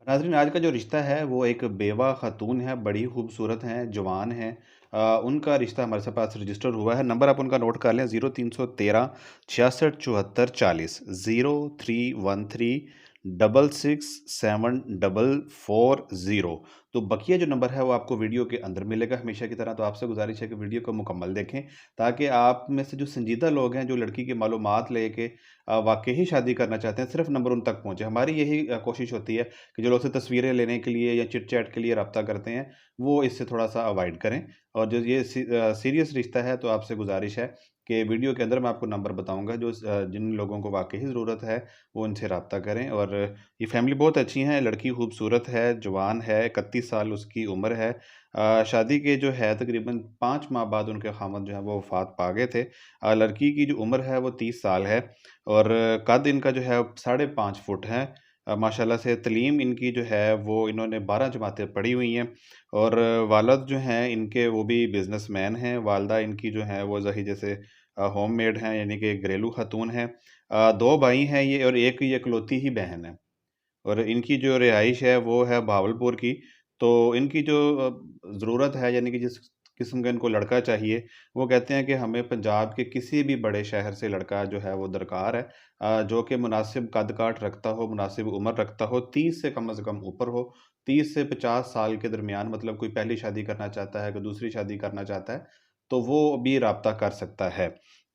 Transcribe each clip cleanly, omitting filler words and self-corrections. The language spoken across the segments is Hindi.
नाज़रीन, आज का जो रिश्ता है वो एक बेवा ख़ातून है, बड़ी खूबसूरत हैं, जवान हैं। उनका रिश्ता हमारे पास रजिस्टर हुआ है। नंबर आप उनका नोट कर लें, 0313 66 74 40, 0313 667440। तो बकिया जो नंबर है वो आपको वीडियो के अंदर मिलेगा हमेशा की तरह। तो आपसे गुजारिश है कि वीडियो को मुकम्मल देखें, ताकि आप में से जो संजीदा लोग हैं, जो लड़की की मालूमात लेके वाक़ई ही शादी करना चाहते हैं, सिर्फ़ नंबर उन तक पहुँचे। हमारी यही कोशिश होती है कि जो लोग से तस्वीरें लेने के लिए या चिट-चैट के लिए राब्ता करते हैं, वो इससे थोड़ा-सा अवॉइड करें। और जो ये सीरियस रिश्ता है, तो आपसे गुज़ारिश है कि वीडियो के अंदर मैं आपको नंबर बताऊँगा, जिन लोगों को वाक़ई ज़रूरत है, वो इनसे राब्ता करें। और ये फैमिली बहुत अच्छी है, लड़की खूबसूरत है, जवान है, 31 साल उसकी उम्र है। शादी के जो है तकरीबन 5 माह बाद उनके ख़ावंद जो है वो वफ़ात पा गए थे। लड़की की जो उम्र है वो 30 साल है और कद इनका जो है 5.5 फुट है। माशाल्लाह से तलीम इनकी जो है वो इन्होंने 12 जमातें पढ़ी हुई हैं और वालिद जो हैं इनके वो भी बिज़नेसमैन हैं। वालिदा इनकी जो हैं वो ज़ही जैसे होममेड हैं, यानी कि घरेलू खातून हैं। 2 भाई हैं ये और एक ये इकलौती ही बहन है। और इनकी जो रिहाइश है वो है भावलपुर की। तो इनकी जो ज़रूरत है, यानी कि जिस किस्म का इनको लड़का चाहिए, वो कहते हैं कि हमें पंजाब के किसी भी बड़े शहर से लड़का जो है वो दरकार है, जो कि मुनासिब कद-काठ रखता हो, मुनासिब उम्र रखता हो, 30 से कम ऊपर हो, 30 से 50 साल के दरमियान। मतलब कोई पहली शादी करना चाहता है, कोई दूसरी शादी करना चाहता है, तो वो भी राब्ता कर सकता है।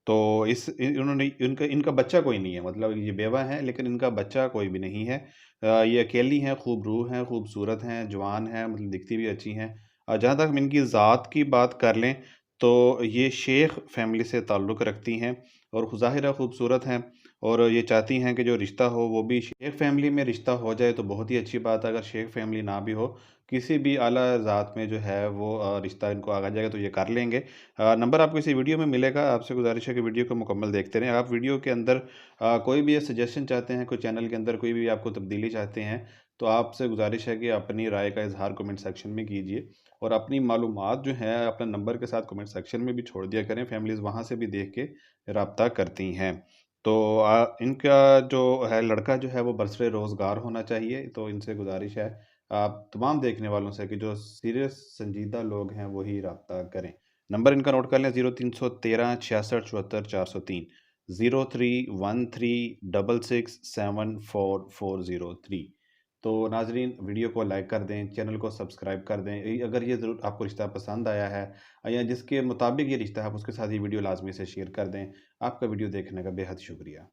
तो इस इ इन्होंने इनका इनका बच्चा कोई नहीं है, मतलब ये बेवा हैं लेकिन इनका बच्चा कोई भी नहीं है। ये अकेली हैं, खूब-रूह हैं, खूबसूरत हैं, जवान हैं, मतलब दिखती भी अच्छी हैं। जहाँ तक हम इनकी ज़ात की बात कर लें, तो ये शेख फ़ैमिली से ताल्लुक़ रखती हैं और ज़ाहिर है खूबसूरत हैं और ये चाहती हैं कि जो रिश्ता हो वो भी शेख फ़ैमिली में रिश्ता हो जाए तो बहुत ही अच्छी बात है। अगर शेख फ़ैमिली ना भी हो, किसी भी आला ज़ात में जो है वो रिश्ता इनको आ जाएगा तो ये कर लेंगे। नंबर आपको इसी वीडियो में मिलेगा। आपसे गुज़ारिश है कि वीडियो को मुकम्मल देखते रहें। आप वीडियो के अंदर कोई भी सजेशन चाहते हैं, कोई चैनल के अंदर कोई भी आपको तब्दीली चाहते हैं, तो आपसे गुज़ारिश है कि अपनी राय का इज़हार कमेंट सेक्शन में कीजिए और अपनी मालूमात जो है अपने नंबर के साथ कमेंट सेक्शन में भी छोड़ दिया करें। फैमिलीज़ वहाँ से भी देख के राब्ता करती हैं। तो इनका जो है लड़का जो है वो बरसरे रोज़गार होना चाहिए। तो इनसे गुज़ारिश है आप तमाम देखने वालों से कि जो सीरियस संजीदा लोग हैं वही राब्ता करें। नंबर इनका नोट कर लें, 0313 66 74 403, 0313 तो नाज़रीन, वीडियो को लाइक कर दें, चैनल को सब्सक्राइब कर दें। अगर ये ज़रूर आपको रिश्ता पसंद आया है या जिसके मुताबिक ये रिश्ता है, आप उसके साथ ये वीडियो लाज़मी से शेयर कर दें। आपका वीडियो देखने का बेहद शुक्रिया।